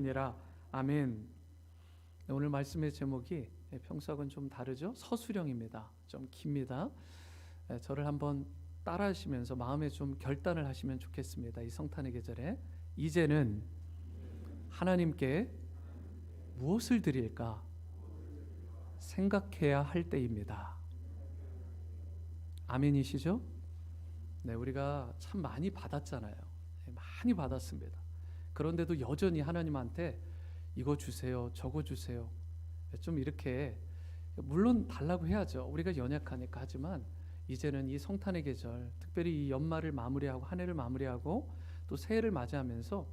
니라. 아멘. 오늘 말씀의 제목이 평소하고는 좀 다르죠? 서술형입니다. 좀 깁니다. 저를 한번 따라하시면서 마음에 좀 결단을 하시면 좋겠습니다. 이 성탄의 계절에 이제는 하나님께 무엇을 드릴까 생각해야 할 때입니다. 아멘이시죠? 네, 우리가 참 많이 받았잖아요. 많이 받았습니다. 그런데도 여전히 하나님한테 이거 주세요, 저거 주세요, 좀 이렇게, 물론 달라고 해야죠. 우리가 연약하니까. 하지만 이제는 이 성탄의 계절, 특별히 이 연말을 마무리하고 한 해를 마무리하고 또 새해를 맞이하면서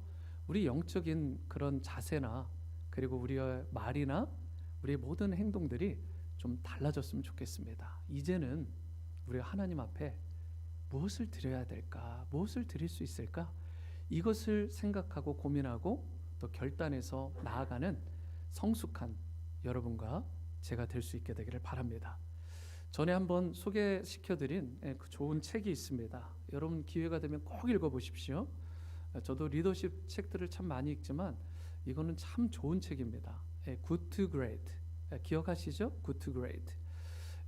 우리 영적인 그런 자세나 그리고 우리의 말이나 우리의 모든 행동들이 좀 달라졌으면 좋겠습니다. 이제는 우리가 하나님 앞에 무엇을 드려야 될까, 무엇을 드릴 수 있을까, 이것을 생각하고 고민하고 또 결단해서 나아가는 성숙한 여러분과 제가 될 수 있게 되기를 바랍니다. 전에 한번 소개시켜드린 그 좋은 책이 있습니다. 여러분 기회가 되면 꼭 읽어보십시오. 저도 리더십 책들을 참 많이 읽지만 이거는 참 좋은 책입니다. Good to Great. 기억하시죠? Good to Great.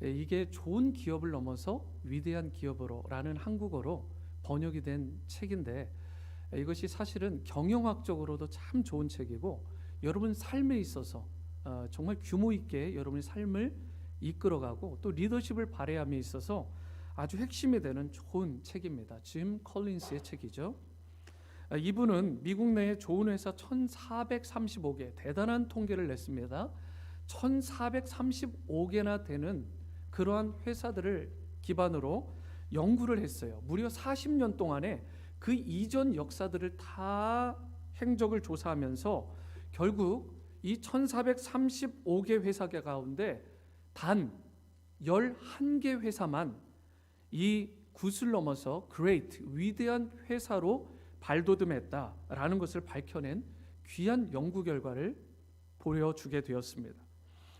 이게 좋은 기업을 넘어서 위대한 기업으로 라는 한국어로 번역이 된 책인데, 이것이 사실은 경영학적으로도 참 좋은 책이고 여러분 삶에 있어서 정말 규모 있게 여러분의 삶을 이끌어가고 또 리더십을 발휘함에 있어서 아주 핵심이 되는 좋은 책입니다. 짐 컬린스의 책이죠. 이분은 미국 내에 좋은 회사 1435개, 대단한 통계를 냈습니다. 1435개나 되는 그러한 회사들을 기반으로 연구를 했어요. 무려 40년 동안에 그 이전 역사들을 다 행적을 조사하면서 결국 이 1435개 회사 가운데 단 11개 회사만 이 굿을 넘어서 great, 위대한 회사로 발돋움했다라는 것을 밝혀낸 귀한 연구 결과를 보여주게 되었습니다.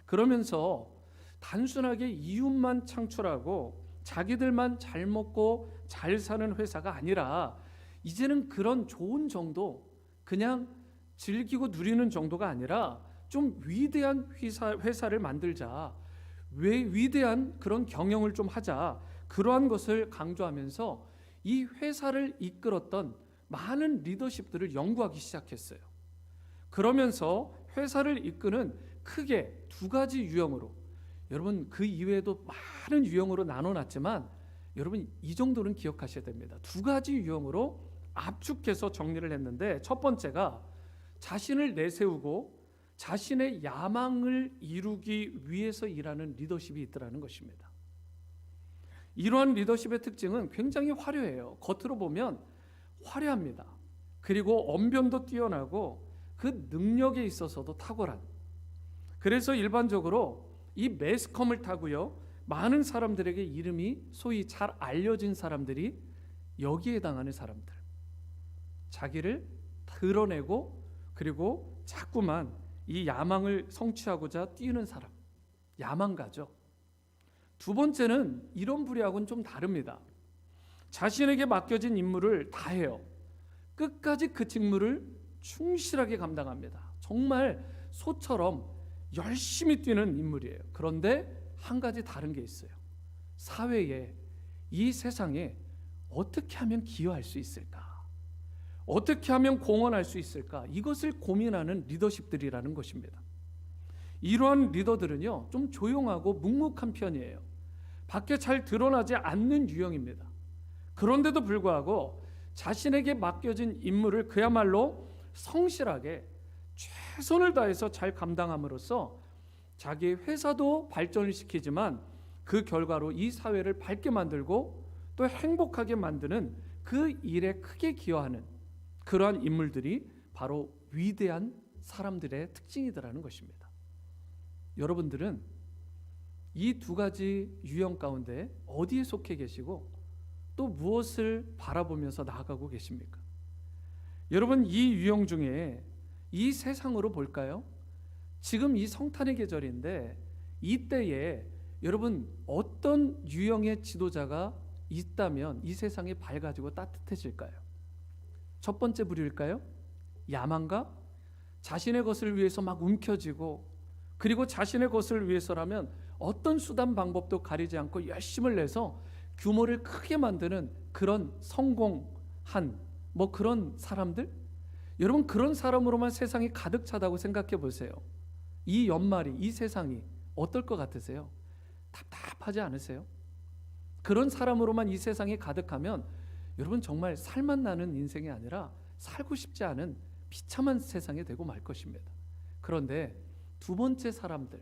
그러면서 단순하게 이윤만 창출하고 자기들만 잘 먹고 잘 사는 회사가 아니라 이제는 그런 좋은 정도, 그냥 즐기고 누리는 정도가 아니라 좀 위대한 회사를 만들자, 왜 위대한 그런 경영을 좀 하자, 그러한 것을 강조하면서 이 회사를 이끌었던 많은 리더십들을 연구하기 시작했어요. 그러면서 회사를 이끄는 크게 두 가지 유형으로, 여러분 그 이외에도 많은 유형으로 나눠놨지만 여러분 이 정도는 기억하셔야 됩니다. 두 가지 유형으로 압축해서 정리를 했는데, 첫 번째가 자신을 내세우고 자신의 야망을 이루기 위해서 일하는 리더십이 있더라는 것입니다. 이러한 리더십의 특징은 굉장히 화려해요. 겉으로 보면 화려합니다. 그리고 언변도 뛰어나고 그 능력에 있어서도 탁월한, 그래서 일반적으로 이 매스컴을 타고요, 많은 사람들에게 이름이 소위 잘 알려진 사람들이 여기에 해당하는 사람들, 자기를 드러내고 그리고 자꾸만 이 야망을 성취하고자 뛰는 사람, 야망가죠. 두 번째는 이런 부류하고는 좀 다릅니다. 자신에게 맡겨진 임무를 다 해요. 끝까지 그 직무를 충실하게 감당합니다. 정말 소처럼 열심히 뛰는 인물이에요. 그런데 한 가지 다른 게 있어요. 사회에, 이 세상에 어떻게 하면 기여할 수 있을까? 어떻게 하면 공헌할 수 있을까? 이것을 고민하는 리더십들이라는 것입니다. 이러한 리더들은요, 좀 조용하고 묵묵한 편이에요. 밖에 잘 드러나지 않는 유형입니다. 그런데도 불구하고 자신에게 맡겨진 임무를 그야말로 성실하게 최선을 다해서 잘 감당함으로써 자기 회사도 발전을 시키지만 그 결과로 이 사회를 밝게 만들고 또 행복하게 만드는 그 일에 크게 기여하는 그러한 인물들이 바로 위대한 사람들의 특징이더라는 것입니다. 여러분들은 이 두 가지 유형 가운데 어디에 속해 계시고 또 무엇을 바라보면서 나아가고 계십니까? 여러분 이 유형 중에 이 세상으로 볼까요? 지금 이 성탄의 계절인데 이때에 여러분 어떤 유형의 지도자가 있다면 이 세상이 밝아지고 따뜻해질까요? 첫 번째 부류일까요? 야망가? 자신의 것을 위해서 막 움켜쥐고, 그리고 자신의 것을 위해서라면 어떤 수단 방법도 가리지 않고 열심을 내서 규모를 크게 만드는 그런 성공한 그런 사람들, 여러분 그런 사람으로만 세상이 가득 차다고 생각해 보세요. 이 연말이, 이 세상이 어떨 것 같으세요? 답답하지 않으세요? 그런 사람으로만 이 세상이 가득하면 여러분 정말 살만 나는 인생이 아니라 살고 싶지 않은 비참한 세상이 되고 말 것입니다. 그런데 두 번째 사람들,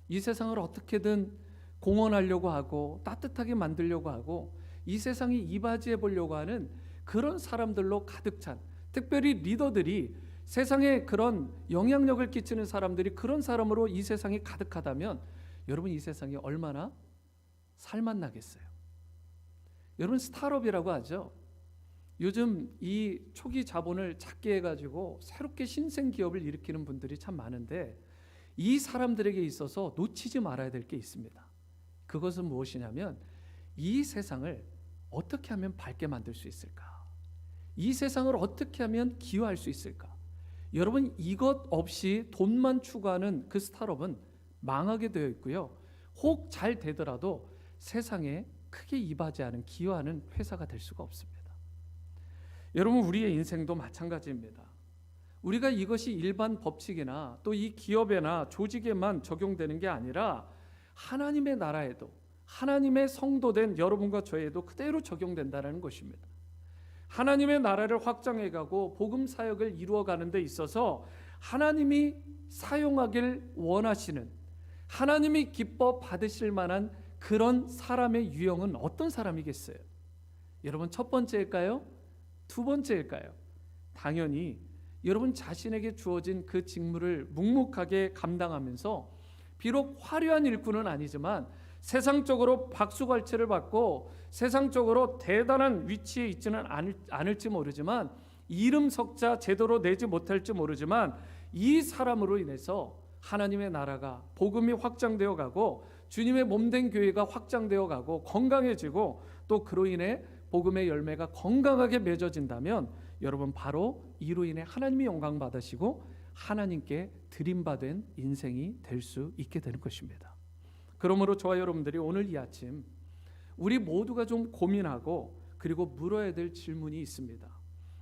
이 세상을 어떻게든 공헌하려고 하고 따뜻하게 만들려고 하고 이 세상이 이바지해 보려고 하는 그런 사람들로 가득 찬, 특별히 리더들이, 세상에 그런 영향력을 끼치는 사람들이 그런 사람으로 이 세상이 가득하다면 여러분 이 세상이 얼마나 살만 나겠어요. 여러분 스타트업이라고 하죠. 요즘 이 초기 자본을 작게 해가지고 새롭게 신생 기업을 일으키는 분들이 참 많은데 이 사람들에게 있어서 놓치지 말아야 될 게 있습니다. 그것은 무엇이냐면 이 세상을 어떻게 하면 밝게 만들 수 있을까? 이 세상을 어떻게 하면 기여할 수 있을까? 여러분 이것 없이 돈만 추구하는 그 스타트업은 망하게 되어 있고요. 혹 잘 되더라도 세상에 크게 이바지하는, 기여하는 회사가 될 수가 없습니다. 여러분 우리의 인생도 마찬가지입니다. 우리가 이것이 일반 법칙이나 또 이 기업에나 조직에만 적용되는 게 아니라 하나님의 나라에도, 하나님의 성도된 여러분과 저에도 그대로 적용된다는 것입니다. 하나님의 나라를 확장해가고 복음 사역을 이루어가는 데 있어서 하나님이 사용하길 원하시는, 하나님이 기뻐 받으실 만한 그런 사람의 유형은 어떤 사람이겠어요? 여러분 첫 번째일까요? 두 번째일까요? 당연히 여러분 자신에게 주어진 그 직무를 묵묵하게 감당하면서 비록 화려한 일꾼은 아니지만 세상적으로 박수갈채를 받고 세상적으로 대단한 위치에 있지는 않을지 모르지만, 이름 석자 제대로 내지 못할지 모르지만 이 사람으로 인해서 하나님의 나라가, 복음이 확장되어 가고 주님의 몸된 교회가 확장되어 가고 건강해지고 또 그로 인해 복음의 열매가 건강하게 맺어진다면 여러분 바로 이로 인해 하나님이 영광 받으시고 하나님께 드림받은 인생이 될 수 있게 되는 것입니다. 그러므로 저와 여러분들이 오늘 이 아침 우리 모두가 좀 고민하고 그리고 물어야 될 질문이 있습니다.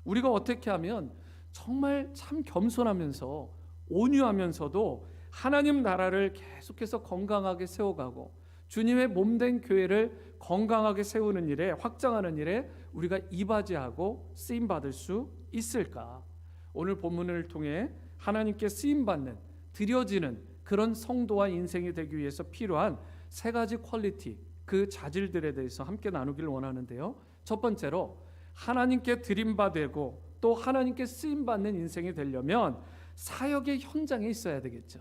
우리가 어떻게 하면 정말 참 겸손하면서 온유하면서도 하나님 나라를 계속해서 건강하게 세워가고 주님의 몸된 교회를 건강하게 세우는 일에, 확장하는 일에 우리가 이바지하고 쓰임받을 수 있을까? 오늘 본문을 통해 하나님께 쓰임받는, 드려지는 그런 성도와 인생이 되기 위해서 필요한 세 가지 퀄리티, 그 자질들에 대해서 함께 나누길 원하는데요. 첫 번째로 하나님께 드림받고 또 하나님께 쓰임받는 인생이 되려면 사역의 현장에 있어야 되겠죠.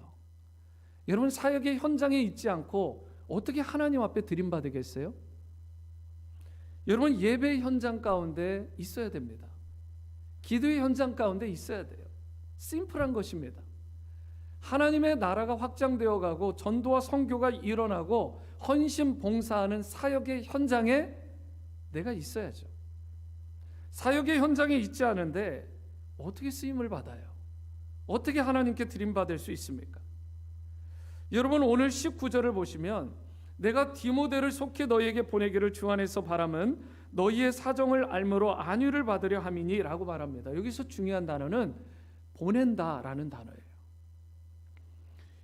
여러분 사역의 현장에 있지 않고 어떻게 하나님 앞에 드림받으겠어요? 여러분 예배 현장 가운데 있어야 됩니다. 기도의 현장 가운데 있어야 돼요. 심플한 것입니다. 하나님의 나라가 확장되어 가고 전도와 선교가 일어나고 헌신 봉사하는 사역의 현장에 내가 있어야죠. 사역의 현장에 있지 않은데 어떻게 쓰임을 받아요? 어떻게 하나님께 드림받을 수 있습니까? 여러분 오늘 19절을 보시면 내가 디모데를 속히 너희에게 보내기를 주 안에서 바람은 너희의 사정을 알므로 안위를 받으려 함이니 라고 말합니다. 여기서 중요한 단어는 보낸다라는 단어예요.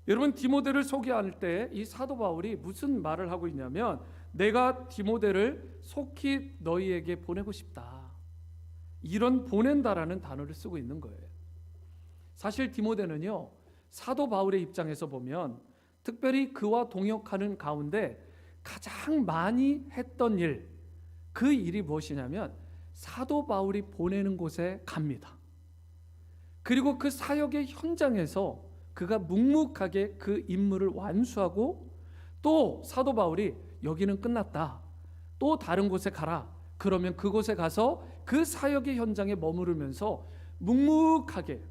여러분 디모데를 소개할 때 이 사도 바울이 무슨 말을 하고 있냐면 내가 디모데를 속히 너희에게 보내고 싶다, 이런 보낸다라는 단어를 쓰고 있는 거예요. 사실 디모데는요 사도 바울의 입장에서 보면 특별히 그와 동역하는 가운데 가장 많이 했던 일, 그 일이 무엇이냐면 사도 바울이 보내는 곳에 갑니다. 그리고 그 사역의 현장에서 그가 묵묵하게 그 임무를 완수하고 또 사도 바울이 여기는 끝났다, 또 다른 곳에 가라, 그러면 그곳에 가서 그 사역의 현장에 머무르면서 묵묵하게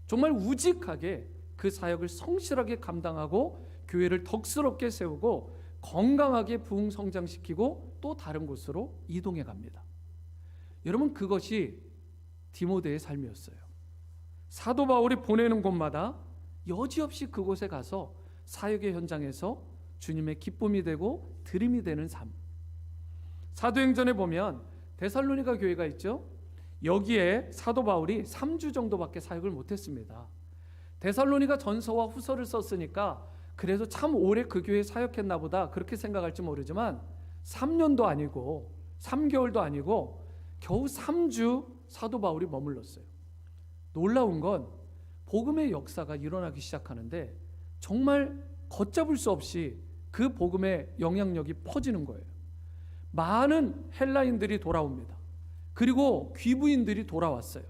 정말 우직하게 그 사역을 성실하게 감당하고 교회를 덕스럽게 세우고 건강하게 부흥성장시키고 또 다른 곳으로 이동해 갑니다. 여러분 그것이 디모데의 삶이었어요. 사도 바울이 보내는 곳마다 여지없이 그곳에 가서 사역의 현장에서 주님의 기쁨이 되고 드림이 되는 삶. 사도행전에 보면 데살로니가 교회가 있죠. 여기에 사도 바울이 3주 정도밖에 사역을 못했습니다. 데살로니가 전서와 후서를 썼으니까 그래도 참 오래 그 교회에 사역했나 보다 그렇게 생각할지 모르지만 3년도 아니고 3개월도 아니고 겨우 3주 사도 바울이 머물렀어요. 놀라운 건 복음의 역사가 일어나기 시작하는데 정말 걷잡을 수 없이 그 복음의 영향력이 퍼지는 거예요. 많은 헬라인들이 돌아옵니다. 그리고 귀부인들이 돌아왔어요.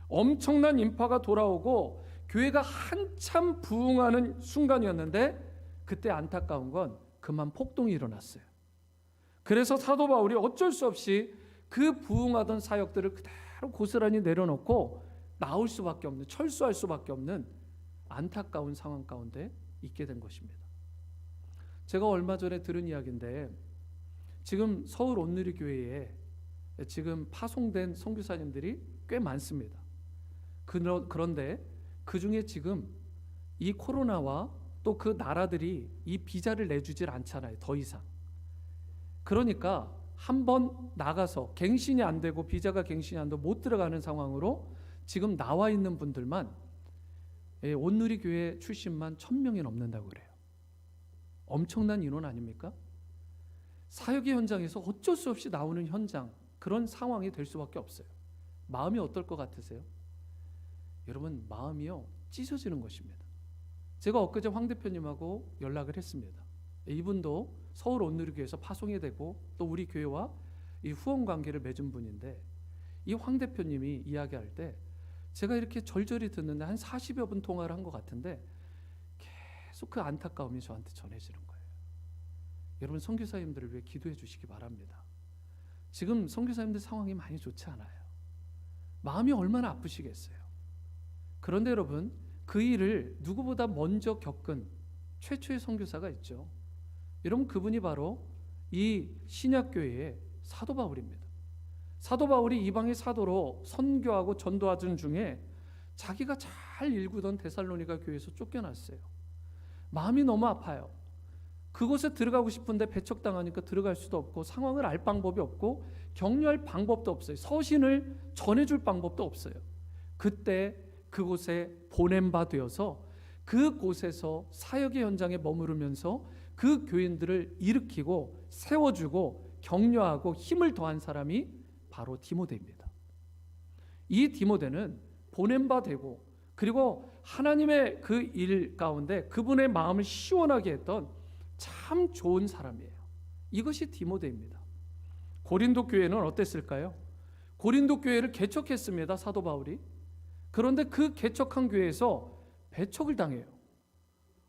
엄청난 인파가 돌아오고 교회가 한참 부흥하는 순간이었는데 그때 안타까운 건 그만 폭동이 일어났어요. 그래서 사도 바울이 어쩔 수 없이 그 부흥하던 사역들을 그대로 고스란히 내려놓고 나올 수밖에 없는, 철수할 수밖에 없는 안타까운 상황 가운데 있게 된 것입니다. 제가 얼마 전에 들은 이야기인데 지금 서울 온누리교회에 지금 파송된 선교사님들이 꽤 많습니다. 그런데 그 중에 지금 이 코로나와 또 그 나라들이 이 비자를 내주질 않잖아요. 더 이상. 그러니까 한번 나가서 갱신이 안 되고 비자가 갱신이 안 되고 못 들어가는 상황으로 지금 나와 있는 분들만 온누리교회 출신만 1000명이 넘는다고 그래요. 엄청난 인원 아닙니까? 사역의 현장에서 어쩔 수 없이 나오는 현장, 그런 상황이 될 수밖에 없어요. 마음이 어떨 것 같으세요? 여러분, 마음이요 찢어지는 것입니다. 제가 엊그제 황 대표님하고 연락을 했습니다. 이분도 서울 온누리교회에서 파송이 되고 또 우리 교회와 이 후원 관계를 맺은 분인데 이 황 대표님이 이야기할 때 제가 이렇게 절절히 듣는데 한 40여 분 통화를 한 것 같은데 계속 그 안타까움이 저한테 전해지는 거예요. 여러분, 선교사님들을 위해 기도해 주시기 바랍니다. 지금 선교사님들 상황이 많이 좋지 않아요. 마음이 얼마나 아프시겠어요. 그런데 여러분, 그 일을 누구보다 먼저 겪은 최초의 선교사가 있죠. 여러분, 그분이 바로 이 신약교회의 사도 바울입니다. 사도 바울이 이방의 사도로 선교하고 전도하던 중에 자기가 잘 일구던 데살로니가 교회에서 쫓겨났어요. 마음이 너무 아파요. 그곳에 들어가고 싶은데 배척당하니까 들어갈 수도 없고 상황을 알 방법이 없고 격려할 방법도 없어요. 서신을 전해줄 방법도 없어요. 그때 그곳에 보냄 바 되어서 그곳에서 사역의 현장에 머무르면서 그 교인들을 일으키고 세워주고 격려하고 힘을 더한 사람이 바로 디모데입니다. 이 디모데는 보냄 바 되고 그리고 하나님의 그 일 가운데 그분의 마음을 시원하게 했던 참 좋은 사람이에요. 이것이 디모데입니다. 고린도 교회는 어땠을까요? 고린도 교회를 개척했습니다. 사도 바울이. 그런데 그 개척한 교회에서 배척을 당해요.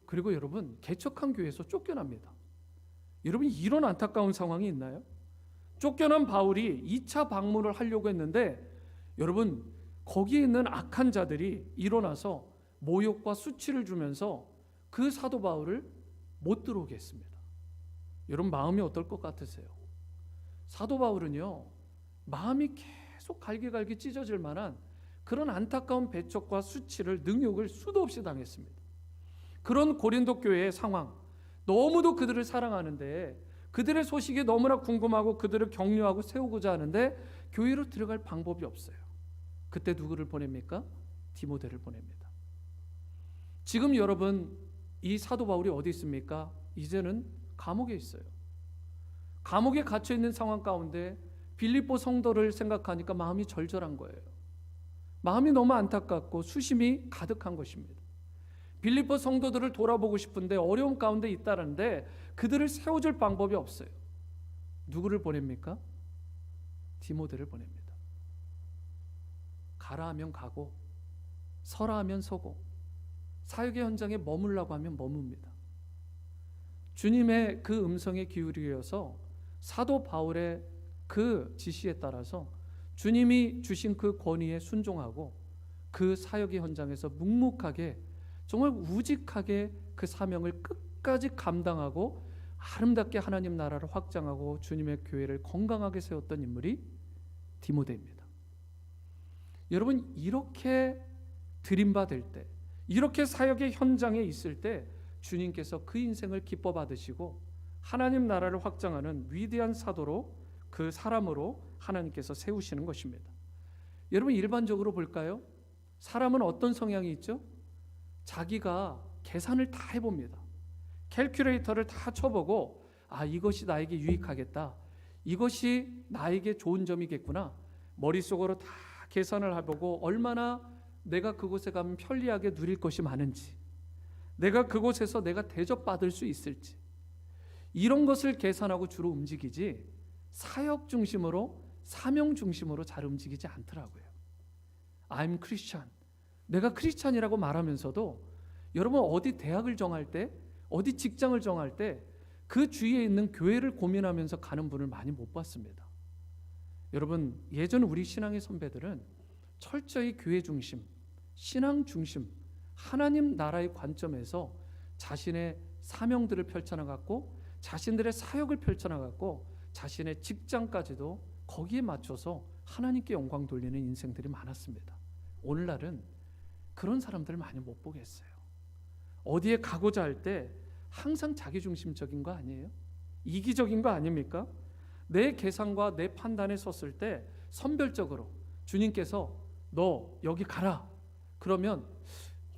그리고 여러분, 개척한 교회에서 쫓겨납니다. 여러분, 이런 안타까운 상황이 있나요? 쫓겨난 바울이 2차 방문을 하려고 했는데 여러분, 거기에 있는 악한 자들이 일어나서 모욕과 수치를 주면서 그 사도 바울을 못 들어오게 했습니다. 여러분, 마음이 어떨 것 같으세요? 사도 바울은요, 마음이 계속 갈기갈기 찢어질 만한 그런 안타까운 배척과 수치를, 능욕을 수도 없이 당했습니다. 그런 고린도 교회의 상황, 너무도 그들을 사랑하는데 그들의 소식이 너무나 궁금하고 그들을 격려하고 세우고자 하는데 교회로 들어갈 방법이 없어요. 그때 누구를 보냅니까? 디모데를 보냅니다. 지금 여러분, 이 사도 바울이 어디 있습니까? 이제는 감옥에 있어요. 감옥에 갇혀 있는 상황 가운데 빌립보 성도를 생각하니까 마음이 절절한 거예요. 마음이 너무 안타깝고 수심이 가득한 것입니다. 빌립보 성도들을 돌아보고 싶은데 어려움 가운데 있다는데 그들을 세워줄 방법이 없어요. 누구를 보냅니까? 디모데를 보냅니다. 가라 하면 가고 서라 하면 서고 사역의 현장에 머물라고 하면 머뭅니다. 주님의 그 음성에 기울이어서 사도 바울의 그 지시에 따라서 주님이 주신 그 권위에 순종하고 그 사역의 현장에서 묵묵하게 정말 우직하게 그 사명을 끝까지 감당하고 아름답게 하나님 나라를 확장하고 주님의 교회를 건강하게 세웠던 인물이 디모데입니다. 여러분, 이렇게 들임받을 때, 이렇게 사역의 현장에 있을 때 주님께서 그 인생을 기뻐 받으시고 하나님 나라를 확장하는 위대한 사도로, 그 사람으로 하나님께서 세우시는 것입니다. 여러분, 일반적으로 볼까요? 사람은 어떤 성향이 있죠? 자기가 계산을 다 해봅니다. 캘큘레이터를 다 쳐보고, 이것이 나에게 유익하겠다, 이것이 나에게 좋은 점이겠구나, 머릿속으로 다 계산을 해보고 얼마나 내가 그곳에 가면 편리하게 누릴 것이 많은지, 내가 그곳에서 내가 대접받을 수 있을지, 이런 것을 계산하고 주로 움직이지 사역 중심으로, 사명 중심으로 잘 움직이지 않더라고요. I'm Christian, 내가 크리스찬이라고 말하면서도 여러분, 어디 대학을 정할 때, 어디 직장을 정할 때 그 주위에 있는 교회를 고민하면서 가는 분을 많이 못 봤습니다. 여러분, 예전 우리 신앙의 선배들은 철저히 교회 중심, 신앙 중심, 하나님 나라의 관점에서 자신의 사명들을 펼쳐나갔고, 자신들의 사역을 펼쳐나갔고, 자신의 직장까지도 거기에 맞춰서 하나님께 영광 돌리는 인생들이 많았습니다. 오늘날은 그런 사람들을 많이 못 보겠어요. 어디에 가고자 할 때 항상 자기중심적인 거 아니에요? 이기적인 거 아닙니까? 내 계산과 내 판단에 섰을 때 선별적으로 주님께서 너 여기 가라, 그러면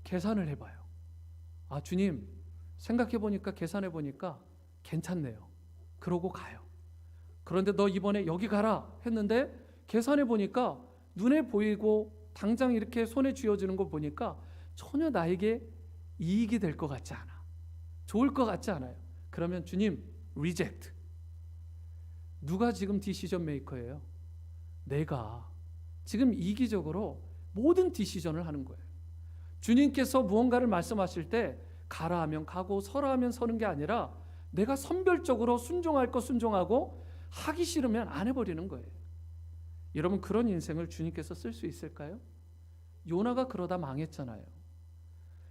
계산을 해봐요. 주님, 생각해보니까, 계산해보니까 괜찮네요. 그러고 가요. 그런데 너 이번에 여기 가라 했는데 계산해보니까, 눈에 보이고 당장 이렇게 손에 쥐어지는 거 보니까 전혀 나에게 이익이 될 것 같지 않아, 좋을 것 같지 않아요. 그러면 주님, 리젝트. 누가 지금 디시전 메이커예요? 내가 지금 이기적으로 모든 디시전을 하는 거예요. 주님께서 무언가를 말씀하실 때 가라 하면 가고 서라 하면 서는 게 아니라 내가 선별적으로 순종할 거 순종하고, 하기 싫으면 안 해버리는 거예요. 여러분, 그런 인생을 주님께서 쓸 수 있을까요? 요나가 그러다 망했잖아요.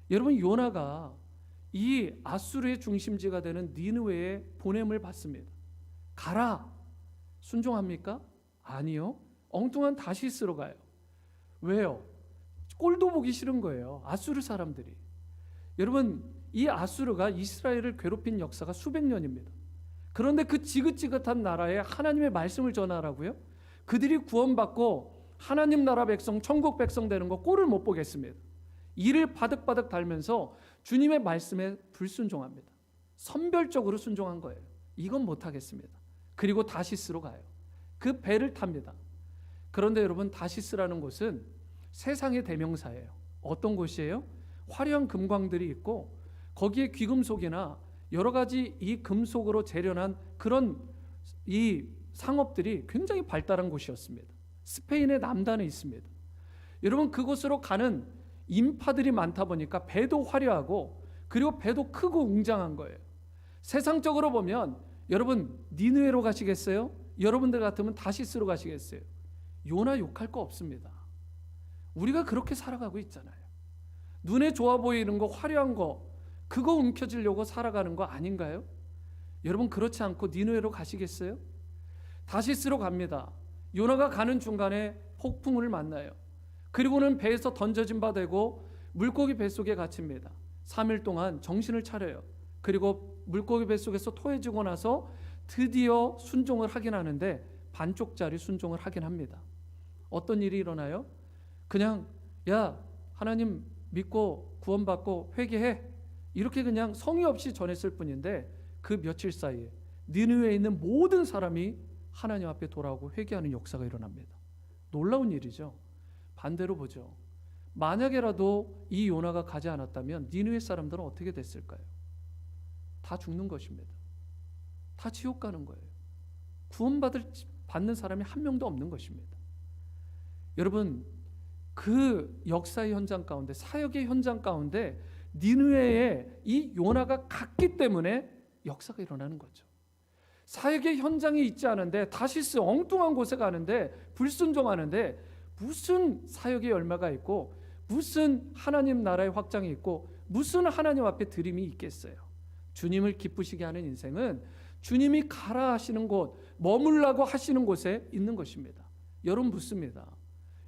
여러분, 요나가 이 아수르의 중심지가 되는 니느웨에 보냄을 받습니다. 가라. 순종합니까? 아니요. 엉뚱한 다시스로 가요. 왜요? 꼴도 보기 싫은 거예요, 아수르 사람들이. 여러분, 이 아수르가 이스라엘을 괴롭힌 역사가 수백 년입니다. 그런데 그 지긋지긋한 나라에 하나님의 말씀을 전하라고요? 그들이 구원받고 하나님 나라 백성, 천국 백성 되는 거 꼴을 못 보겠습니다. 이를 바득바득 달면서 주님의 말씀에 불순종합니다. 선별적으로 순종한 거예요. 이건 못하겠습니다. 그리고 다시스로 가요. 그 배를 탑니다. 그런데 여러분, 다시스라는 곳은 세상의 대명사예요. 어떤 곳이에요? 화려한 금광들이 있고, 거기에 귀금속이나 여러 가지 이 금속으로 재련한 그런 이 상업들이 굉장히 발달한 곳이었습니다. 스페인의 남단에 있습니다. 여러분, 그곳으로 가는 인파들이 많다 보니까 배도 화려하고, 그리고 배도 크고 웅장한 거예요. 세상적으로 보면 여러분, 니느웨로 가시겠어요? 여러분들 같으면 다시스로 가시겠어요? 요나 욕할 거 없습니다. 우리가 그렇게 살아가고 있잖아요. 눈에 좋아 보이는 거, 화려한 거, 그거 움켜쥐려고 살아가는 거 아닌가요? 여러분, 그렇지 않고 니느웨로 가시겠어요? 다시스로 갑니다. 요나가 가는 중간에 폭풍을 만나요. 그리고는 배에서 던져진 바 되고 물고기 뱃속에 갇힙니다. 3일 동안 정신을 차려요. 그리고 물고기 뱃속에서 토해지고 나서 드디어 순종을 하긴 하는데 반쪽짜리 순종을 하긴 합니다. 어떤 일이 일어나요? 그냥 야, 하나님 믿고 구원받고 회개해, 이렇게 그냥 성의 없이 전했을 뿐인데 그 며칠 사이에 니느웨에 있는 모든 사람이 하나님 앞에 돌아오고 회개하는 역사가 일어납니다. 놀라운 일이죠. 반대로 보죠. 만약에라도 이 요나가 가지 않았다면 니느웨 사람들은 어떻게 됐을까요? 다 죽는 것입니다. 다 지옥 가는 거예요. 받는 사람이 한 명도 없는 것입니다. 여러분, 그 역사의 현장 가운데, 사역의 현장 가운데 니느웨에 이 요나가 갔기 때문에 역사가 일어나는 거죠. 사역의 현장이 있지 않은데 다시스 엉뚱한 곳에 가는데 불순종하는데 무슨 사역의 열매가 있고, 무슨 하나님 나라의 확장이 있고, 무슨 하나님 앞에 드림이 있겠어요? 주님을 기쁘시게 하는 인생은 주님이 가라 하시는 곳, 머물라고 하시는 곳에 있는 것입니다. 여러분 묻습니다.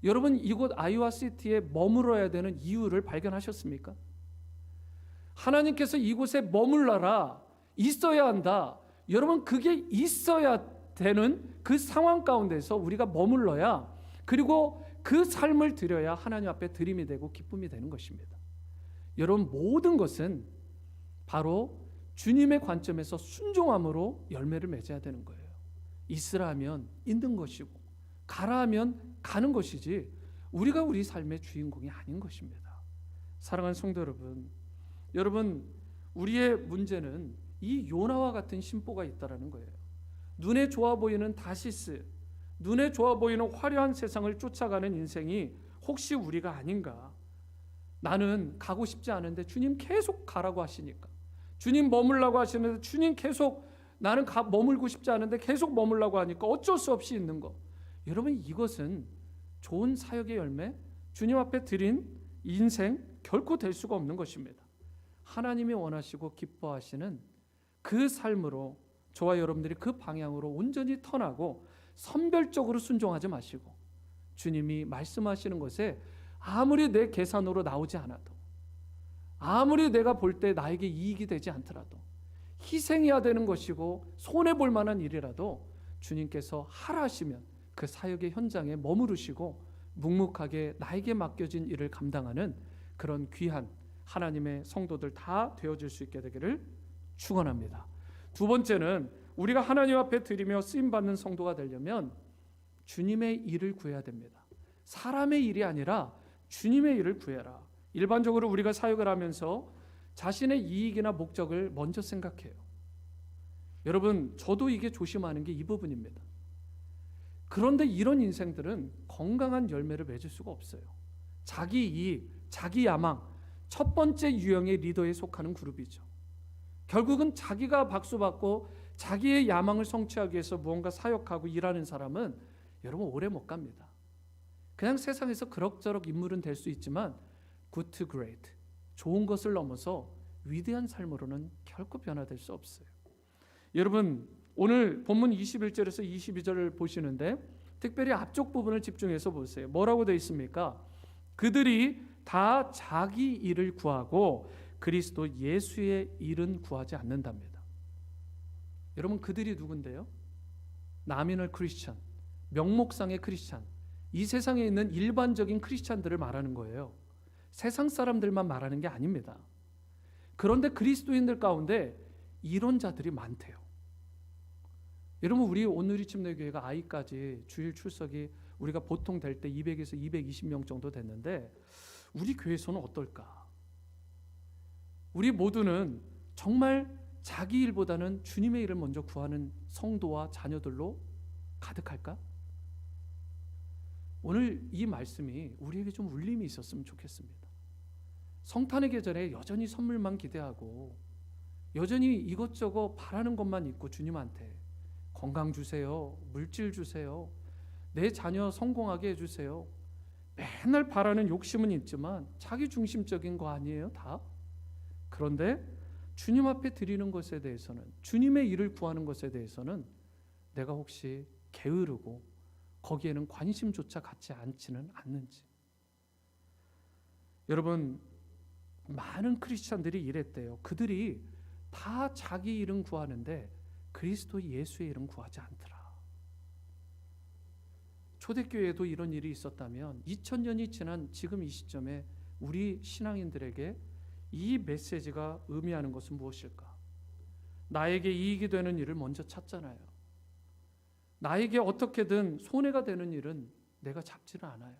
여러분 이곳 아이오와 시티에 머물러야 되는 이유를 발견하셨습니까? 하나님께서 이곳에 머물러라, 있어야 한다. 여러분 그게 있어야 되는 그 상황 가운데서 우리가 머물러야, 그리고 그 삶을 드려야 하나님 앞에 드림이 되고 기쁨이 되는 것입니다. 여러분 모든 것은 바로 주님의 관점에서 순종함으로 열매를 맺어야 되는 거예요. 있으라 하면 있는 것이고 가라 하면 가는 것이지 우리가 우리 삶의 주인공이 아닌 것입니다. 사랑하는 성도 여러분 우리의 문제는 이 요나와 같은 심보가 있다라는 거예요. 눈에 좋아 보이는 다시스, 눈에 좋아 보이는 화려한 세상을 쫓아가는 인생이 혹시 우리가 아닌가? 나는 가고 싶지 않은데 주님 계속 가라고 하시니까, 주님 머물라고 하시는데 주님 계속 나는 머물고 싶지 않은데 계속 머물라고 하니까 어쩔 수 없이 있는 거. 여러분 이것은 좋은 사역의 열매, 주님 앞에 드린 인생 결코 될 수가 없는 것입니다. 하나님이 원하시고 기뻐하시는 그 삶으로 저와 여러분들이 그 방향으로 온전히 턴하고 선별적으로 순종하지 마시고, 주님이 말씀하시는 것에 아무리 내 계산으로 나오지 않아도, 아무리 내가 볼 때 나에게 이익이 되지 않더라도, 희생해야 되는 것이고 손해볼 만한 일이라도 주님께서 하라 하시면 그 사역의 현장에 머무르시고 묵묵하게 나에게 맡겨진 일을 감당하는 그런 귀한 하나님의 성도들 다 되어질 수 있게 되기를 축원합니다. 두 번째는 우리가 하나님 앞에 드리며 쓰임받는 성도가 되려면 주님의 일을 구해야 됩니다. 사람의 일이 아니라 주님의 일을 구해라. 일반적으로 우리가 사역을 하면서 자신의 이익이나 목적을 먼저 생각해요. 여러분 저도 이게 조심하는 게 이 부분입니다. 그런데 이런 인생들은 건강한 열매를 맺을 수가 없어요. 자기 이익, 자기 야망, 첫 번째 유형의 리더에 속하는 그룹이죠. 결국은 자기가 박수받고 자기의 야망을 성취하기 위해서 무언가 사역하고 일하는 사람은 여러분 오래 못 갑니다. 그냥 세상에서 그럭저럭 인물은 될 수 있지만 good to great, 좋은 것을 넘어서 위대한 삶으로는 결코 변화될 수 없어요. 여러분 오늘 본문 21절에서 22절을 보시는데 특별히 앞쪽 부분을 집중해서 보세요. 뭐라고 되어 있습니까? 그들이 다 자기 일을 구하고 그리스도 예수의 일은 구하지 않는답니다. 여러분 그들이 누군데요? 나미널 크리스찬, 명목상의 크리스찬, 이 세상에 있는 일반적인 크리스찬들을 말하는 거예요. 세상 사람들만 말하는 게 아닙니다. 그런데 그리스도인들 가운데 이런 자들이 많대요. 여러분 우리 온누리침례교회가 아이까지 주일 출석이 우리가 보통 될 때 200에서 220명 정도 됐는데 우리 교회에서는 어떨까? 우리 모두는 정말 자기 일보다는 주님의 일을 먼저 구하는 성도와 자녀들로 가득할까? 오늘 이 말씀이 우리에게 좀 울림이 있었으면 좋겠습니다. 성탄의 계절에 여전히 선물만 기대하고 여전히 이것저것 바라는 것만 있고 주님한테 건강 주세요, 물질 주세요, 내 자녀 성공하게 해주세요, 맨날 바라는 욕심은 있지만 자기 중심적인 거 아니에요 다? 그런데 주님 앞에 드리는 것에 대해서는, 주님의 일을 구하는 것에 대해서는 내가 혹시 게으르고 거기에는 관심조차 갖지 않지는 않는지. 여러분 많은 크리스찬들이 이랬대요. 그들이 다 자기 일은 구하는데 그리스도 예수의 일은 구하지 않더라. 초대교회에도 이런 일이 있었다면 2000년이 지난 지금 이 시점에 우리 신앙인들에게 이 메시지가 의미하는 것은 무엇일까? 나에게 이익이 되는 일을 먼저 찾잖아요. 나에게 어떻게든 손해가 되는 일은 내가 잡지는 않아요.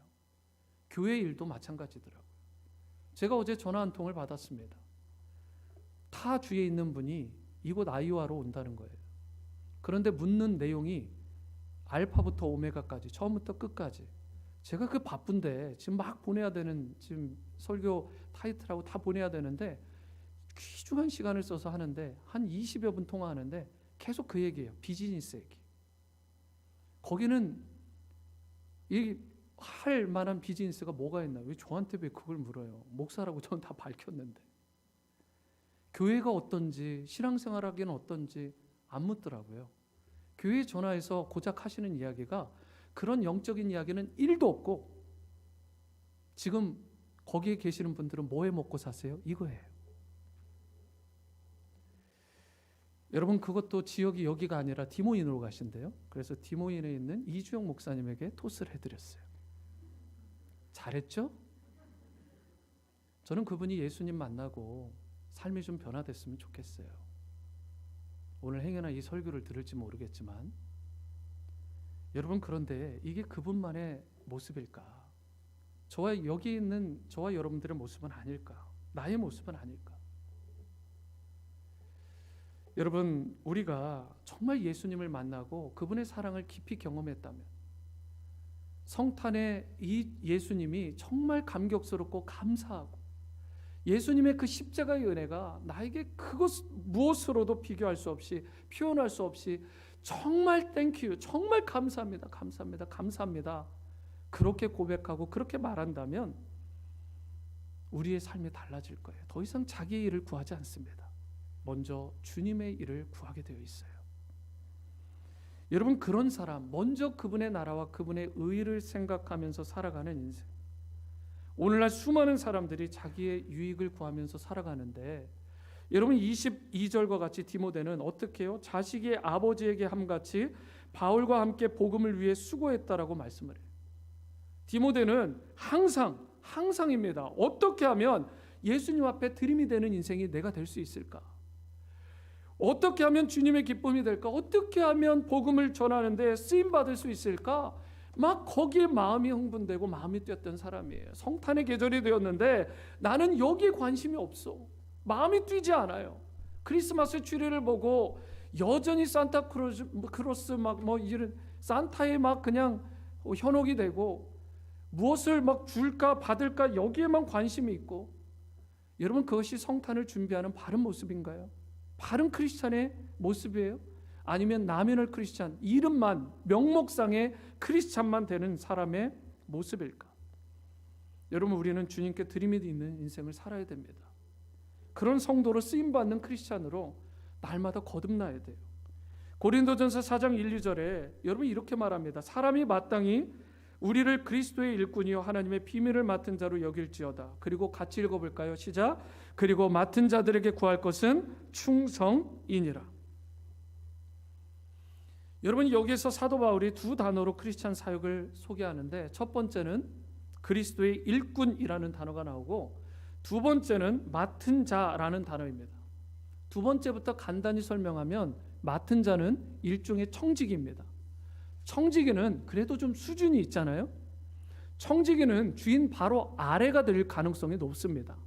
교회 일도 마찬가지더라고요. 제가 어제 전화 한 통을 받았습니다. 타 주에 있는 분이 이곳 아이오와로 온다는 거예요. 그런데 묻는 내용이 알파부터 오메가까지 처음부터 끝까지, 제가 그 바쁜데 지금 막 보내야 되는, 지금 설교 타이틀하고 다 보내야 되는데 귀중한 시간을 써서 하는데 한 20여 분 통화하는데 계속 그 얘기예요. 비즈니스 얘기. 거기는 이 할 만한 비즈니스가 뭐가 있나? 왜 저한테 왜 그걸 물어요? 목사라고 저는 다 밝혔는데. 교회가 어떤지, 신앙생활하기는 어떤지 안 묻더라고요. 교회에 전화해서 고작 하시는 이야기가 그런 영적인 이야기는 1도 없고 지금 거기에 계시는 분들은 뭐해 먹고 사세요? 이거예요. 여러분, 그것도 지역이 여기가 아니라 디모인으로 가신대요. 그래서 디모인에 있는 이주영 목사님에게 토스를 해드렸어요. 잘했죠? 저는 그분이 예수님 만나고 삶이 좀 변화됐으면 좋겠어요. 오늘 행여나 이 설교를 들을지 모르겠지만, 여러분, 그런데 이게 그분만의 모습일까? 저와 여기 있는 저와 여러분들의 모습은 아닐까? 나의 모습은 아닐까? 여러분, 우리가 정말 예수님을 만나고 그분의 사랑을 깊이 경험했다면, 성탄의 이 예수님이 정말 감격스럽고 감사하고, 예수님의 그 십자가의 은혜가 나에게 그것 무엇으로도 비교할 수 없이, 표현할 수 없이 정말 땡큐, 정말 감사합니다, 감사합니다, 감사합니다, 그렇게 고백하고 그렇게 말한다면 우리의 삶이 달라질 거예요. 더 이상 자기의 일을 구하지 않습니다. 먼저 주님의 일을 구하게 되어 있어요. 여러분, 그런 사람, 먼저 그분의 나라와 그분의 의를 생각하면서 살아가는 인생. 오늘날 수많은 사람들이 자기의 유익을 구하면서 살아가는데, 여러분 22절과 같이 디모데는 어떻게 해요? 자식이 아버지에게 함같이 바울과 함께 복음을 위해 수고했다라고 말씀을 해요. 디모데는 항상입니다. 어떻게 하면 예수님 앞에 드림이 되는 인생이 내가 될 수 있을까? 어떻게 하면 주님의 기쁨이 될까? 어떻게 하면 복음을 전하는데 쓰임받을 수 있을까? 막 거기에 마음이 흥분되고 마음이 뛰었던 사람이에요. 성탄의 계절이 되었는데 나는 여기에 관심이 없어. 마음이 뛰지 않아요. 크리스마스 트리를 보고 여전히 산타크로스 막 뭐 이런 산타에 막 그냥 현혹이 되고, 무엇을 막 줄까 받을까 여기에만 관심이 있고, 여러분, 그것이 성탄을 준비하는 바른 모습인가요? 바른 크리스찬의 모습이에요? 아니면 나미널 크리스찬, 이름만 명목상의 크리스찬만 되는 사람의 모습일까? 여러분, 우리는 주님께 드림이 있는 인생을 살아야 됩니다. 그런 성도로 쓰임받는 크리스찬으로 날마다 거듭나야 돼요. 고린도전서 4장 1, 2절에 여러분 이렇게 말합니다. 사람이 마땅히 우리를 그리스도의 일꾼이요 하나님의 비밀을 맡은 자로 여길지어다. 그리고 같이 읽어볼까요? 시작. 그리고 맡은 자들에게 구할 것은 충성이니라. 여러분, 여기에서 사도 바울이 두 단어로 크리스찬 사역을 소개하는데, 첫 번째는 그리스도의 일꾼이라는 단어가 나오고, 두 번째는 맡은 자라는 단어입니다. 두 번째부터 간단히 설명하면, 맡은 자는 일종의 청지기입니다. 청지기는 그래도 좀 수준이 있잖아요. 청지기는 주인 바로 아래가 될 가능성이 높습니다.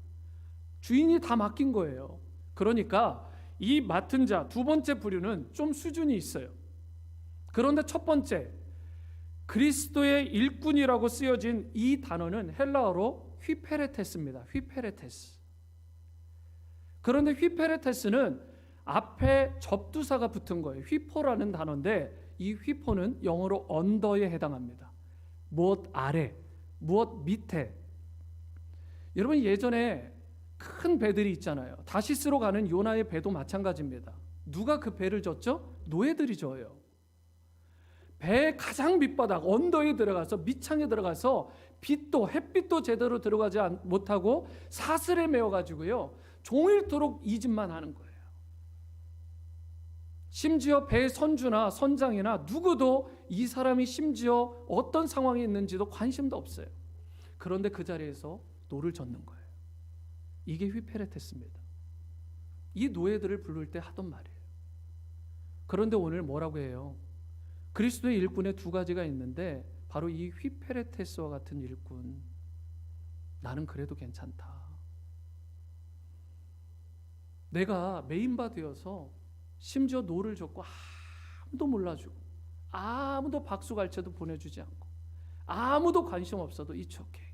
주인이 다 맡긴 거예요. 그러니까 이 맡은 자 두 번째 부류는 좀 수준이 있어요. 그런데 첫 번째, 그리스도의 일꾼이라고 쓰여진 이 단어는 헬라어로 휘페레테스입니다. 휘페레테스. 그런데 휘페레테스는 앞에 접두사가 붙은 거예요. 휘포라는 단어인데, 이 휘포는 영어로 언더에 해당합니다. 무엇 아래, 무엇 밑에. 여러분, 예전에 큰 배들이 있잖아요. 다시스로 가는 요나의 배도 마찬가지입니다. 누가 그 배를 졌죠? 노예들이 져요. 배의 가장 밑바닥 언더에 들어가서, 밑창에 들어가서 빛도 햇빛도 제대로 들어가지 못하고 사슬에 매어가지고요, 종일토록 이 짓만 하는 거예요. 심지어 배 선주나 선장이나 누구도 이 사람이 심지어 어떤 상황에 있는지도 관심도 없어요. 그런데 그 자리에서 노를 젓는 거예요. 이게 휘페레테스입니다. 이 노예들을 부를 때 하던 말이에요. 그런데 오늘 뭐라고 해요? 그리스도의 일꾼에 두 가지가 있는데, 바로 이 휘페레테스와 같은 일꾼, 나는 그래도 괜찮다. 내가 메인바 되어서 심지어 노를 젓고 아무도 몰라주고 아무도 박수갈채도 보내주지 않고 아무도 관심 없어도 it's okay.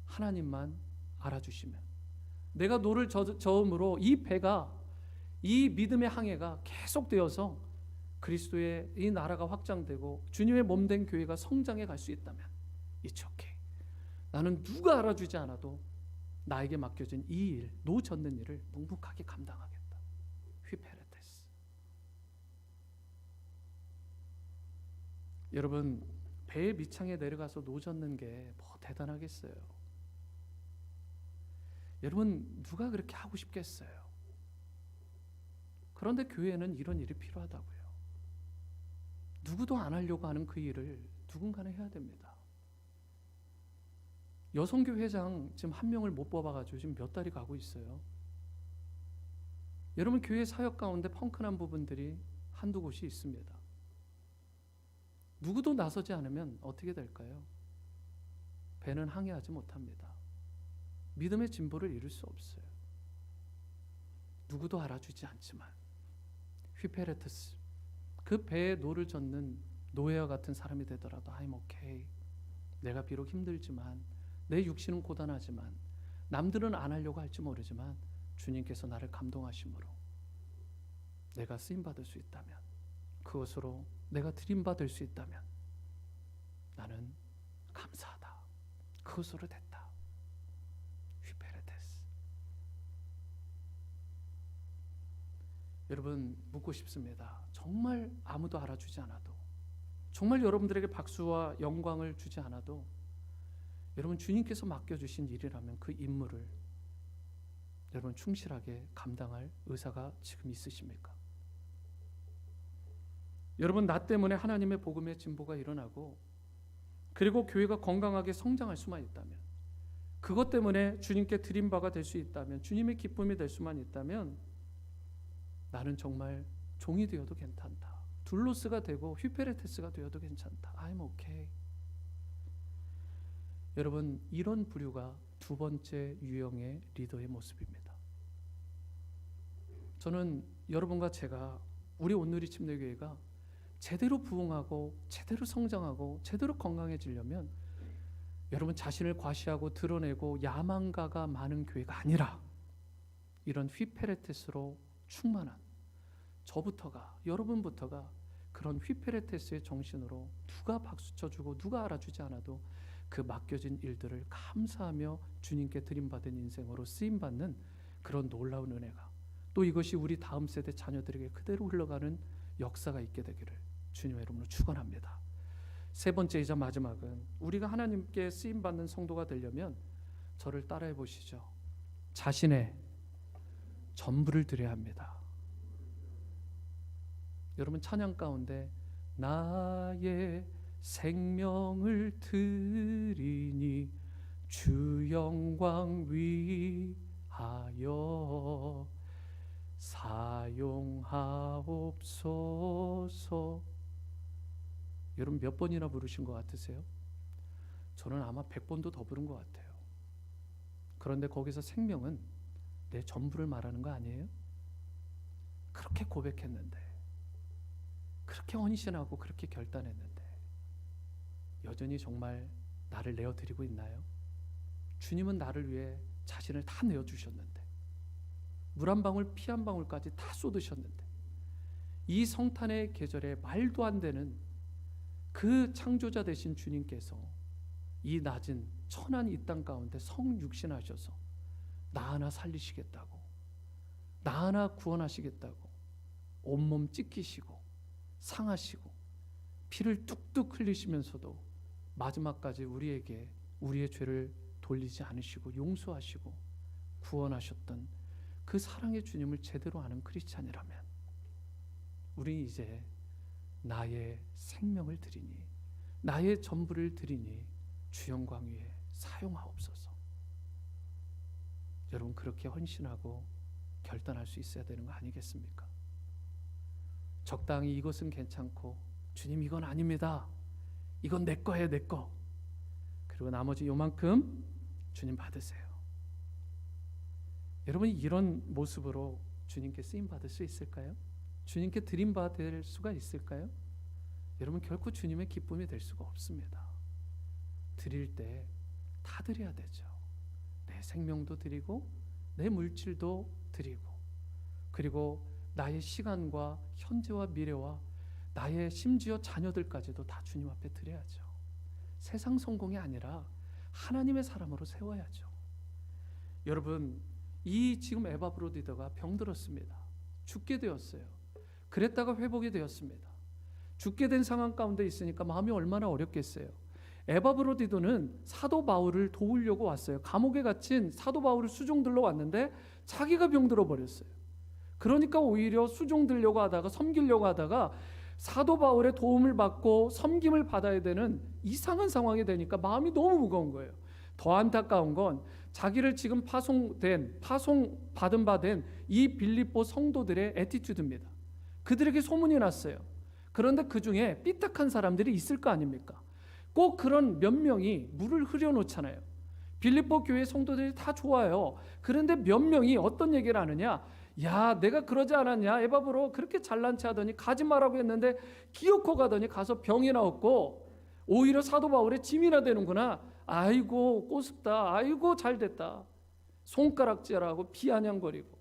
하나님만 알아주시면, 내가 노를 저음으로 이 배가, 이 믿음의 항해가 계속되어서 그리스도의 이 나라가 확장되고 주님의 몸된 교회가 성장해 갈 수 있다면 it's okay. 나는 누가 알아주지 않아도 나에게 맡겨진 이 일, 노 젓는 일을 묵묵하게 감당하겠다. 휘페레테스. 여러분, 배의 밑창에 내려가서 노 젓는 게 뭐 대단하겠어요. 여러분, 누가 그렇게 하고 싶겠어요? 그런데 교회에는 이런 일이 필요하다고요. 누구도 안 하려고 하는 그 일을 누군가는 해야 됩니다. 여성교 회장 지금 한 명을 못 뽑아가지고 지금 몇 달이 가고 있어요. 여러분, 교회 사역 가운데 펑크난 부분들이 한두 곳이 있습니다. 누구도 나서지 않으면 어떻게 될까요? 배는 항해하지 못합니다. 믿음의 진보를 이룰 수 없어요. 누구도 알아주지 않지만 휘페레트스, 그 배에 노를 젓는 노예와 같은 사람이 되더라도 I'm okay. 내가 비록 힘들지만, 내 육신은 고단하지만, 남들은 안 하려고 할지 모르지만 주님께서 나를 감동하심으로 내가 쓰임받을 수 있다면, 그것으로 내가 드림받을 수 있다면 나는 감사하다. 그것으로 됐다. 휘페레테스. 여러분, 묻고 싶습니다. 정말 아무도 알아주지 않아도, 정말 여러분들에게 박수와 영광을 주지 않아도, 여러분 주님께서 맡겨주신 일이라면 그 임무를 여러분 충실하게 감당할 의사가 지금 있으십니까? 여러분, 나 때문에 하나님의 복음의 진보가 일어나고, 그리고 교회가 건강하게 성장할 수만 있다면, 그것 때문에 주님께 드린 바가 될 수 있다면, 주님의 기쁨이 될 수만 있다면, 나는 정말 종이 되어도 괜찮다. 둘로스가 되고 휘페레테스가 되어도 괜찮다. I'm okay. 여러분, 이런 부류가 두 번째 유형의 리더의 모습입니다. 저는 여러분과 제가, 우리 온누리 침례교회가 제대로 부흥하고 제대로 성장하고 제대로 건강해지려면, 여러분 자신을 과시하고 드러내고 야망가가 많은 교회가 아니라 이런 휘페레테스로 충만한 저부터가, 여러분부터가 그런 휘페레테스의 정신으로, 누가 박수쳐주고 누가 알아주지 않아도 그 맡겨진 일들을 감사하며 주님께 드림받은 인생으로 쓰임받는 그런 놀라운 은혜가, 또 이것이 우리 다음 세대 자녀들에게 그대로 흘러가는 역사가 있게 되기를 주님의 이름으로 축원합니다. 세 번째이자 마지막은, 우리가 하나님께 쓰임받는 성도가 되려면 저를 따라해 보시죠. 자신의 전부를 드려야 합니다. 여러분, 찬양 가운데 나의 생명을 드리니 주 영광 위하여 사용하옵소서. 여러분, 몇 번이나 부르신 것 같으세요? 저는 아마 100번도 더 부른 것 같아요. 그런데 거기서 생명은 내 전부를 말하는 거 아니에요? 그렇게 고백했는데, 그렇게 헌신하고 그렇게 결단했는데, 여전히 정말 나를 내어드리고 있나요? 주님은 나를 위해 자신을 다 내어주셨는데, 물 한 방울 피 한 방울까지 다 쏟으셨는데, 이 성탄의 계절에 말도 안 되는 그 창조자 되신 주님께서 이 낮은 천한 이 땅 가운데 성육신하셔서 나 하나 살리시겠다고, 나 하나 구원하시겠다고 온몸 찢기시고 상하시고 피를 뚝뚝 흘리시면서도 마지막까지 우리에게 우리의 죄를 돌리지 않으시고 용서하시고 구원하셨던 그 사랑의 주님을 제대로 아는 크리스찬이라면, 우리 이제 나의 생명을 드리니, 나의 전부를 드리니 주 영광 위에 사용하옵소서. 여러분, 그렇게 헌신하고 결단할 수 있어야 되는 거 아니겠습니까? 적당히 이것은 괜찮고, 주님 이건 아닙니다, 이건 내 거예요, 내 거. 그리고 나머지 요만큼 주님 받으세요. 여러분이 이런 모습으로 주님께 쓰임 받을 수 있을까요? 주님께 드림 받을 수가 있을까요? 여러분, 결코 주님의 기쁨이 될 수가 없습니다. 드릴 때 다 드려야 되죠. 내 생명도 드리고, 내 물질도 드리고, 그리고 나의 시간과 현재와 미래와 나의 심지어 자녀들까지도 다 주님 앞에 드려야죠. 세상 성공이 아니라 하나님의 사람으로 세워야죠. 여러분, 이 지금 에바 브로디더가 병들었습니다. 죽게 되었어요. 그랬다가 회복이 되었습니다. 죽게 된 상황 가운데 있으니까 마음이 얼마나 어렵겠어요. 에바브로디도는 사도 바울을 도우려고 왔어요. 감옥에 갇힌 사도 바울을 수종들러 왔는데 자기가 병들어 버렸어요. 그러니까 오히려 수종들려고 하다가 섬기려고 하다가 사도 바울의 도움을 받고 섬김을 받아야 되는 이상한 상황이 되니까 마음이 너무 무거운 거예요. 더 안타까운 건 자기를 지금 파송받은 바된 이 빌립보 성도들의 애티튜드입니다. 그들에게 소문이 났어요. 그런데 그 중에 삐딱한 사람들이 있을 거 아닙니까? 꼭 그런 몇 명이 물을 흐려놓잖아요. 빌립보 교회 성도들이 다 좋아요. 그런데 몇 명이 어떤 얘기를 하느냐? 야, 내가 그러지 않았냐? 에바브로 그렇게 잘난 체 하더니 가지 마라고 했는데 기어코 가더니 가서 병이 나왔고 오히려 사도 바울의 짐이나 되는구나. 아이고 꼬습다. 아이고 잘됐다. 손가락질하고 비아냥거리고.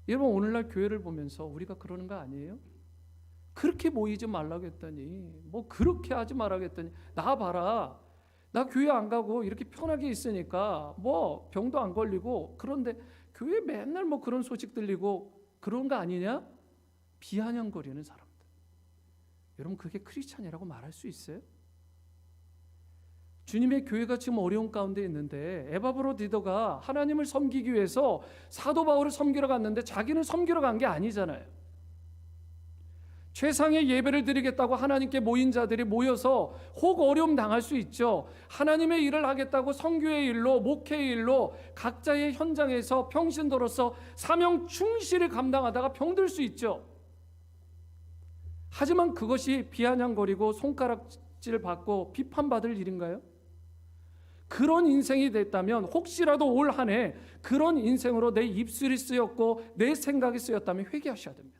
여러분, 오늘날 교회를 보면서 우리가 그러는 거 아니에요? 그렇게 모이지 말라고 했더니 뭐 그렇게 하지 말라고 했더니 나 봐라, 나 교회 안 가고 이렇게 편하게 있으니까 뭐 병도 안 걸리고, 그런데 교회 맨날 뭐 그런 소식 들리고 그런 거 아니냐? 비아냥거리는 사람들. 여러분, 그게 크리스찬이라고 말할 수 있어요? 주님의 교회가 지금 어려운 가운데 있는데 에바브로디도가 하나님을 섬기기 위해서 사도 바울을 섬기러 갔는데 자기는 섬기러 간 게 아니잖아요. 최상의 예배를 드리겠다고 하나님께 모인 자들이 모여서 혹 어려움 당할 수 있죠. 하나님의 일을 하겠다고 선교의 일로, 목회의 일로 각자의 현장에서 평신도로서 사명 충실히 감당하다가 병들 수 있죠. 하지만 그것이 비아냥거리고 손가락질 받고 비판받을 일인가요? 그런 인생이 됐다면 혹시라도 올 한 해 그런 인생으로 내 입술이 쓰였고 내 생각이 쓰였다면 회개하셔야 됩니다.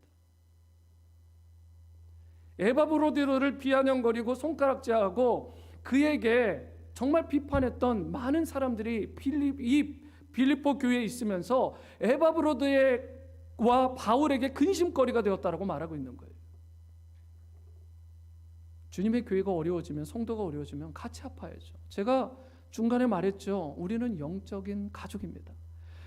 에바브로디도를 비아냥거리고 손가락질하고 그에게 정말 비판했던 많은 사람들이 빌립보 교회에 있으면서 에바브로디와 바울에게 근심거리가 되었다라고 말하고 있는 거예요. 주님의 교회가 어려워지면, 성도가 어려워지면 같이 아파야죠. 제가 중간에 말했죠. 우리는 영적인 가족입니다.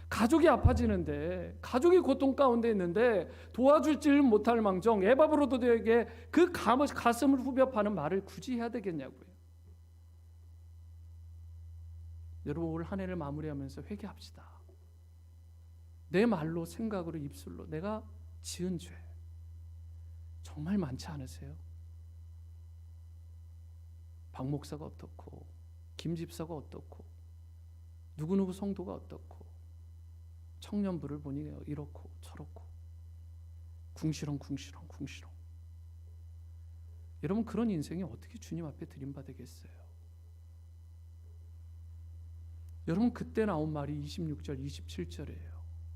가족이 아파지는데, 가족이 고통 가운데 있는데 도와줄 줄 못할 망정 에바브로도에게 그 가슴을 후벼 파는 말을 굳이 해야 되겠냐고요. 여러분, 올 한 해를 마무리하면서 회개합시다. 내 말로, 생각으로, 입술로 내가 지은 죄 정말 많지 않으세요? 박 목사가 어떻고, 김 집사가 어떻고, 누구누구 성도가 어떻고, 청년부를 보니 이렇고 저렇고, 궁시렁. 여러분, 그런 인생이 어떻게 주님 앞에 드림받으겠어요? 여러분, 그때 나온 말이 26절 27절이에요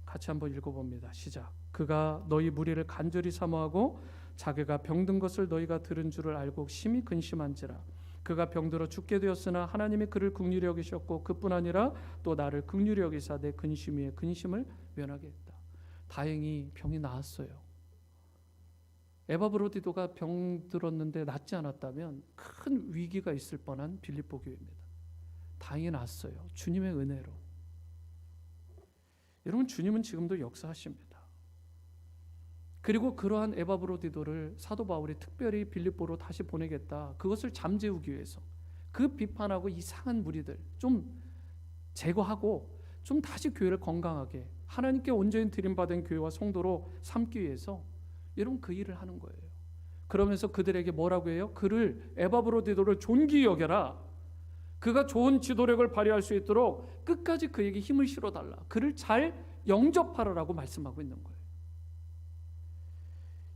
같이 한번 읽어봅니다. 시작. 그가 너희 무리를 간절히 사모하고 자기가 병든 것을 너희가 들은 줄을 알고 심히 근심한지라. 그가 병들어 죽게 되었으나 하나님이 그를 긍휼히 여기셨고 그뿐 아니라 또 나를 긍휼히 여기사 내 근심 위에 근심을 면하게 했다. 다행히 병이 나았어요. 에바브로디도가 병들었는데 낫지 않았다면 큰 위기가 있을 뻔한 빌립보 교회입니다. 다행히 낫어요. 주님의 은혜로. 여러분, 주님은 지금도 역사하십니다. 그리고 그러한 에바브로디도를 사도 바울이 특별히 빌립보로 다시 보내겠다. 그것을 잠재우기 위해서 그 비판하고 이상한 무리들 좀 제거하고 좀 다시 교회를 건강하게 하나님께 온전히 드림받은 교회와 성도로 삼기 위해서 여러분 그 일을 하는 거예요. 그러면서 그들에게 뭐라고 해요? 그를, 에바브로디도를 존귀 여겨라. 그가 좋은 지도력을 발휘할 수 있도록 끝까지 그에게 힘을 실어달라. 그를 잘 영접하라라고 말씀하고 있는 거예요.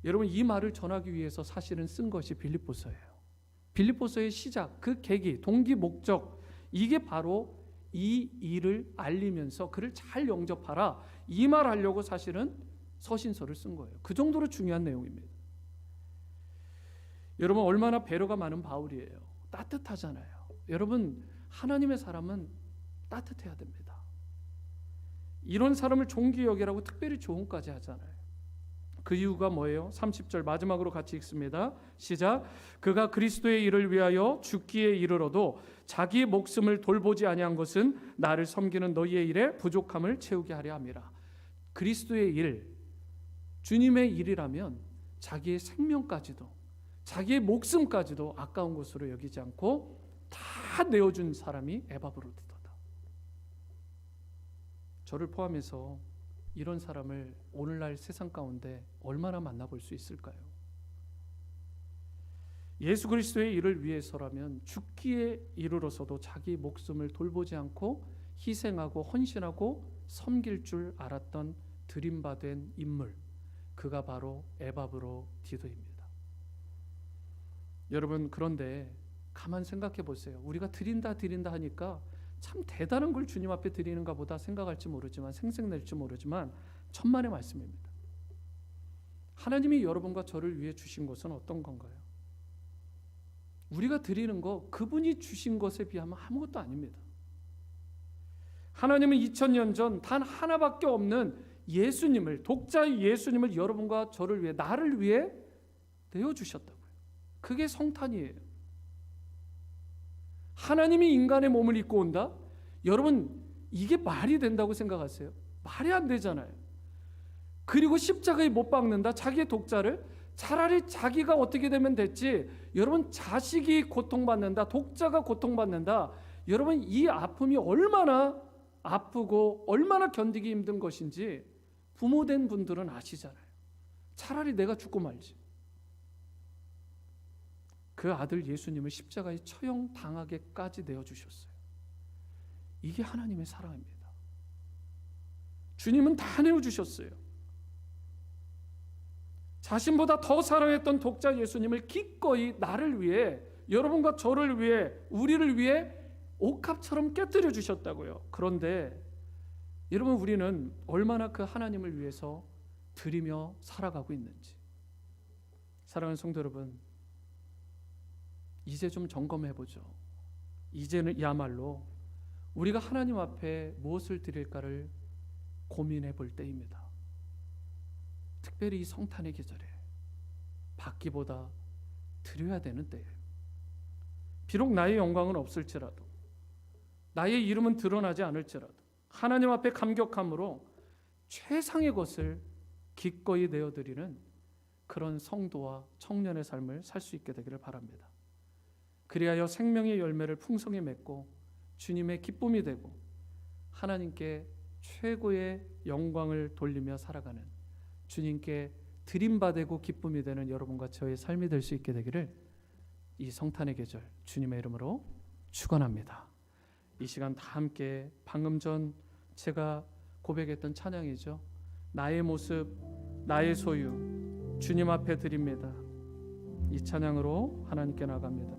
여러분, 이 말을 전하기 위해서 사실은 쓴 것이 빌립보서예요. 빌립보서의 시작, 그 계기, 동기, 목적, 이게 바로 이 일을 알리면서 그를 잘 영접하라, 이 말 하려고 사실은 서신서를 쓴 거예요. 그 정도로 중요한 내용입니다. 여러분, 얼마나 배려가 많은 바울이에요. 따뜻하잖아요. 여러분, 하나님의 사람은 따뜻해야 됩니다. 이런 사람을 존귀 여기라고 특별히 조언까지 하잖아요. 그 이유가 뭐예요? 30절 마지막으로 같이 읽습니다. 시작. 그가 그리스도의 일을 위하여 죽기에 이르러도 자기의 목숨을 돌보지 아니한 것은 나를 섬기는 너희의 일에 부족함을 채우게 하려 함이라. 그리스도의 일, 주님의 일이라면 자기의 생명까지도, 자기의 목숨까지도 아까운 것으로 여기지 않고 다 내어준 사람이 에바브로드다. 저를 포함해서 이런 사람을 오늘날 세상 가운데 얼마나 만나볼 수 있을까요? 예수 그리스도의 일을 위해서라면 죽기에 이르러서도 자기 목숨을 돌보지 않고 희생하고 헌신하고 섬길 줄 알았던 드림받은 인물, 그가 바로 에바브로디도입니다. 여러분, 그런데 가만 생각해 보세요. 우리가 드린다 하니까 참 대단한 걸 주님 앞에 드리는가 보다 생각할지 모르지만, 생색낼지 모르지만 천만의 말씀입니다. 하나님이 여러분과 저를 위해 주신 것은 어떤 건가요? 우리가 드리는 거 그분이 주신 것에 비하면 아무것도 아닙니다. 하나님은 2000년 전 단 하나밖에 없는 예수님을, 독자의 예수님을 여러분과 저를 위해, 나를 위해 내어주셨다고요. 그게 성탄이에요. 하나님이 인간의 몸을 입고 온다? 여러분, 이게 말이 된다고 생각하세요? 말이 안 되잖아요. 그리고 십자가에 못 박는다? 자기의 독자를? 차라리 자기가 어떻게 되면 됐지, 여러분, 자식이 고통받는다, 독자가 고통받는다, 여러분, 이 아픔이 얼마나 아프고 얼마나 견디기 힘든 것인지 부모된 분들은 아시잖아요. 차라리 내가 죽고 말지. 그 아들 예수님을 십자가에 처형당하게까지 내어주셨어요. 이게 하나님의 사랑입니다. 주님은 다 내어주셨어요. 자신보다 더 사랑했던 독자 예수님을 기꺼이 나를 위해, 여러분과 저를 위해, 우리를 위해 옥합처럼 깨뜨려 주셨다고요. 그런데 여러분, 우리는 얼마나 그 하나님을 위해서 드리며 살아가고 있는지, 사랑하는 성도 여러분, 이제 좀 점검해 보죠. 이제는 야말로 우리가 하나님 앞에 무엇을 드릴까를 고민해 볼 때입니다. 특별히 이 성탄의 계절에 받기보다 드려야 되는 때예요. 비록 나의 영광은 없을지라도, 나의 이름은 드러나지 않을지라도 하나님 앞에 감격함으로 최상의 것을 기꺼이 내어드리는 그런 성도와 청년의 삶을 살 수 있게 되기를 바랍니다. 그리하여 생명의 열매를 풍성히 맺고 주님의 기쁨이 되고 하나님께 최고의 영광을 돌리며 살아가는, 주님께 드림받고 기쁨이 되는 여러분과 저의 삶이 될 수 있게 되기를 이 성탄의 계절 주님의 이름으로 축원합니다. 이 시간 다 함께 방금 전 제가 고백했던 찬양이죠. 나의 모습, 나의 소유, 주님 앞에 드립니다. 이 찬양으로 하나님께 나갑니다.